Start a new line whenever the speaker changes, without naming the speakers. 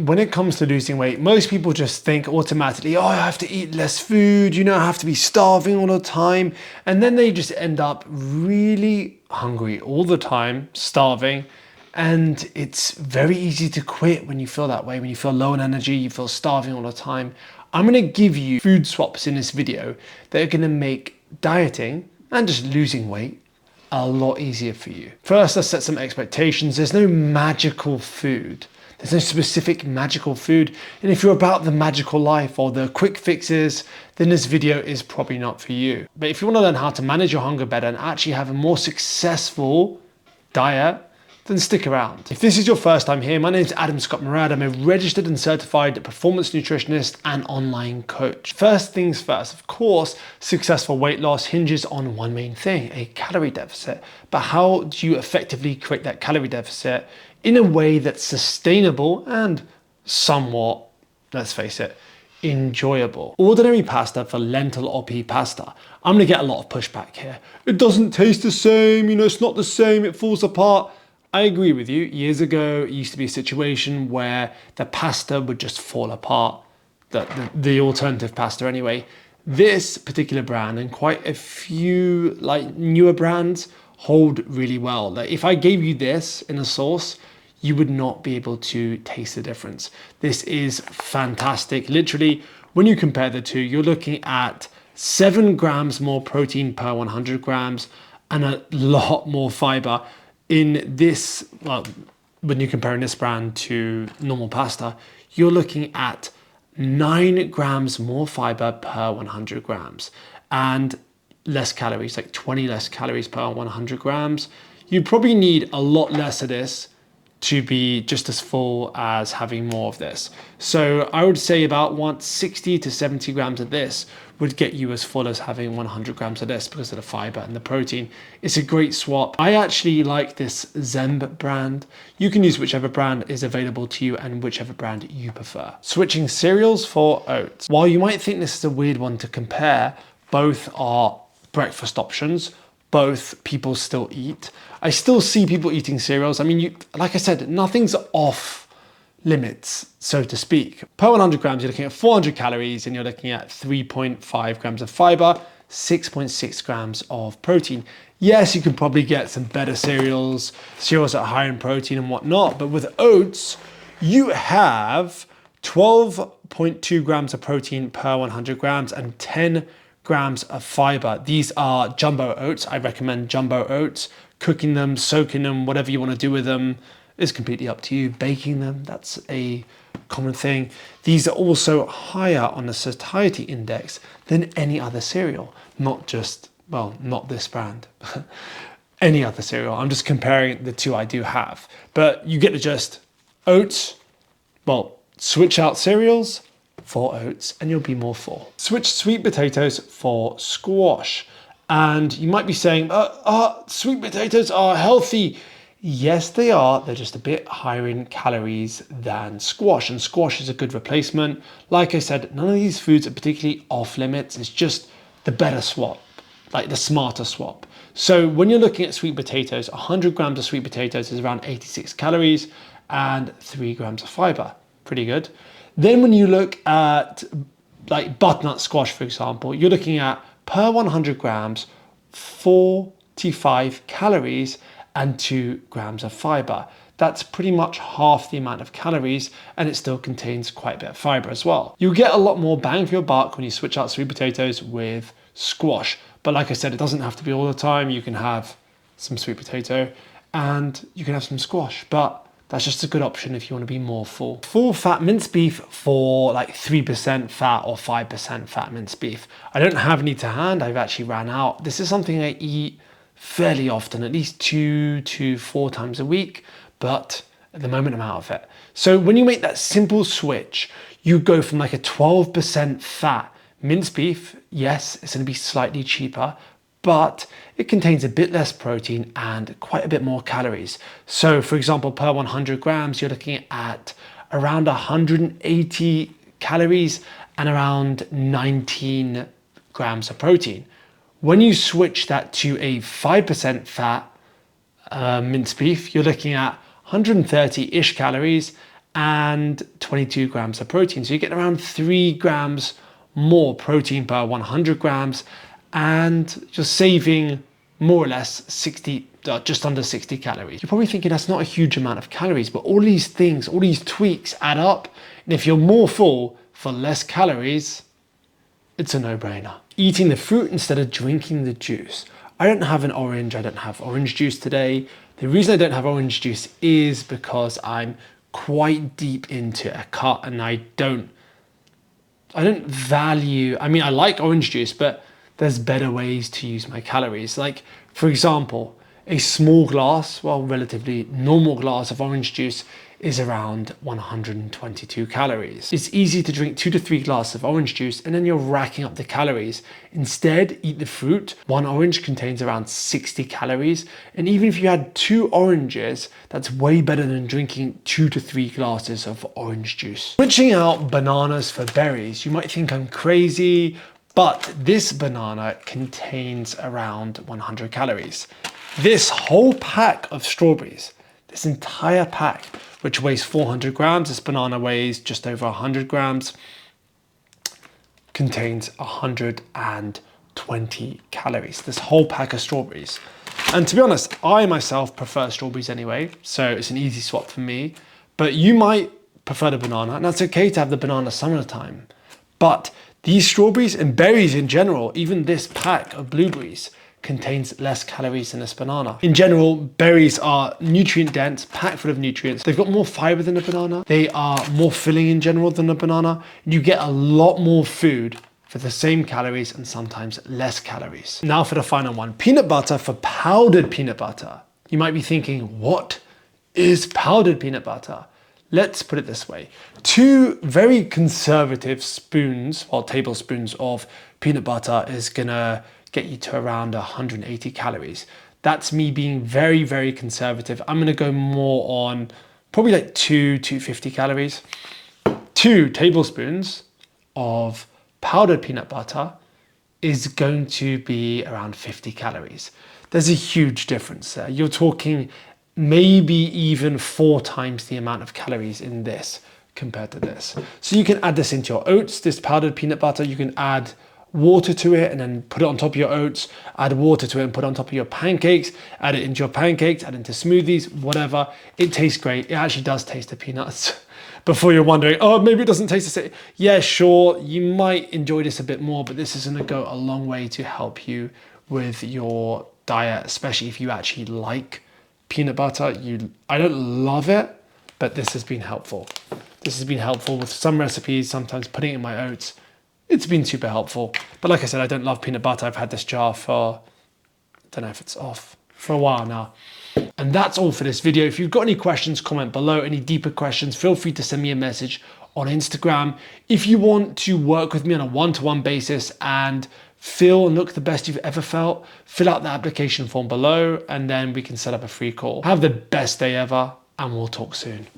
When it comes to losing weight, most people just think automatically, oh, I have to eat less food, you know, I have to be starving all the time. And then they just end up really hungry all the time, starving. And it's very easy to quit when you feel that way, when you feel low on energy, you feel starving all the time. I'm gonna give you food swaps in this video that are gonna make dieting and just losing weight a lot easier for you. First, let's set some expectations. There's no magical food. There's no specific magical food. And if you're about the magical life or the quick fixes, then this video is probably not for you. But if you want to learn how to manage your hunger better and actually have a more successful diet, then stick around. If this is your first time here, my name is Adam Scott Murad. I'm a registered and certified performance nutritionist and online coach. First things first, of course, successful weight loss hinges on one main thing, a calorie deficit. But how do you effectively create that calorie deficit in a way that's sustainable and somewhat, let's face it, enjoyable? Ordinary pasta for lentil or pea pasta. I'm gonna get a lot of pushback here. It doesn't taste the same, you know, it's not the same, it falls apart. I agree with you. Years ago, it used to be a situation where the pasta would just fall apart, the alternative pasta anyway. This particular brand and quite a few like newer brands hold really well. Like if I gave you this in a sauce, you would not be able to taste the difference. This is fantastic. Literally, when you compare the two, you're looking at 7 grams more protein per 100 grams and a lot more fiber. In this, well, when you're comparing this brand to normal pasta, you're looking at 9 grams more fiber per 100 grams and less calories, like 20 less calories per 100 grams. You probably need a lot less of this to be just as full as having more of this. So I would say about 60 to 70 grams of this would get you as full as having 100 grams of this because of the fiber and the protein. It's a great swap. I actually like this Zemb brand. You can use whichever brand is available to you and whichever brand you prefer. Switching cereals for oats. While you might think this is a weird one to compare, both are breakfast options. Both people still eat. I still see people eating cereals. I mean, like I said, nothing's off limits, so to speak. Per 100 grams, you're looking at 400 calories and you're looking at 3.5 grams of fiber, 6.6 grams of protein. Yes, you can probably get some better cereals that are higher in protein and whatnot, but with oats, you have 12.2 grams of protein per 100 grams and 10 grams of fiber. These are jumbo oats. I recommend jumbo oats. Cooking them, soaking them, whatever you want to do with them is completely up to you. Baking them, that's a common thing. These are also higher on the satiety index than any other cereal, not just, well, not this brand, any other cereal. I'm just comparing the two I do have, but you get the gist. Oats, well, switch out cereals for oats and you'll be more full. Switch sweet potatoes for squash. And you might be saying, sweet potatoes are healthy. Yes, they are. They're just a bit higher in calories than squash. And squash is a good replacement. Like I said, none of these foods are particularly off limits. It's just the better swap, like the smarter swap. So when you're looking at sweet potatoes, 100 grams of sweet potatoes is around 86 calories and 3 grams of fiber. Pretty good. Then when you look at like butternut squash, for example, you're looking at per 100 grams, 45 calories and 2 grams of fiber. That's pretty much half the amount of calories and it still contains quite a bit of fiber as well. You'll get a lot more bang for your buck when you switch out sweet potatoes with squash. But like I said, it doesn't have to be all the time. You can have some sweet potato and you can have some squash, but that's just a good option if you want to be more full. Full fat minced beef for like 3% fat or 5% fat minced beef. I don't have any to hand, I've actually ran out. This is something I eat fairly often, at least 2 to 4 times a week, but at the moment I'm out of it. So when you make that simple switch, you go from like a 12% fat minced beef. Yes, it's going to be slightly cheaper, but it contains a bit less protein and quite a bit more calories. So for example, per 100 grams, you're looking at around 180 calories and around 19 grams of protein. When you switch that to a 5% fat minced beef, you're looking at 130-ish calories and 22 grams of protein. So you get around 3 grams more protein per 100 grams, and you're saving more or less just under 60 calories. You're probably thinking that's not a huge amount of calories, but all these things, all these tweaks add up. And if you're more full for less calories, it's a no-brainer. Eating the fruit instead of drinking the juice. I don't have an orange, I don't have orange juice today. The reason I don't have orange juice is because I'm quite deep into a cut and I don't value, I mean, I like orange juice, but there's better ways to use my calories. Like, for example, a small glass, well, relatively normal glass of orange juice is around 122 calories. It's easy to drink 2 to 3 glasses of orange juice and then you're racking up the calories. Instead, eat the fruit. One orange contains around 60 calories. And even if you had 2 oranges, that's way better than drinking 2 to 3 glasses of orange juice. Switching out bananas for berries. You might think I'm crazy, but this banana contains around 100 calories. This whole pack of strawberries, this entire pack, which weighs 400 grams, this banana weighs just over 100 grams, contains 120 calories. This whole pack of strawberries. And to be honest, I myself prefer strawberries anyway, so it's an easy swap for me. But you might prefer the banana, and that's okay to have the banana some of the time. But these strawberries and berries in general, even this pack of blueberries, contains less calories than this banana. In general, berries are nutrient dense, packed full of nutrients. They've got more fiber than a banana. They are more filling in general than a banana. You get a lot more food for the same calories and sometimes less calories. Now for the final one, peanut butter for powdered peanut butter. You might be thinking, what is powdered peanut butter? Let's put it this way. 2 very conservative spoons, or tablespoons of peanut butter is gonna get you to around 180 calories. That's me being very, very conservative. I'm gonna go more on probably like 250 calories. 2 tablespoons of powdered peanut butter is going to be around 50 calories. There's a huge difference there. You're talking maybe even 4 times the amount of calories in this compared to this. So you can add this into your oats, this powdered peanut butter. You can add water to it and then put it on top of your oats, add water to it and put it on top of your pancakes, add it into your pancakes, add it into smoothies, whatever. It tastes great. It actually does taste the peanuts. Before you're wondering, oh, maybe it doesn't taste the same. Yeah, sure, you might enjoy this a bit more, but this is gonna go a long way to help you with your diet, especially if you actually like peanut butter. I don't love it, but this has been helpful. This has been helpful with some recipes, sometimes putting it in my oats. It's been super helpful. But like I said, I don't love peanut butter. I've had this jar for, I don't know if it's off, for a while now. And that's all for this video. If you've got any questions, comment below. Any deeper questions, feel free to send me a message on Instagram. If you want to work with me on a one-to-one basis and feel and look the best you've ever felt, fill out the application form below and then we can set up a free call. Have the best day ever and we'll talk soon.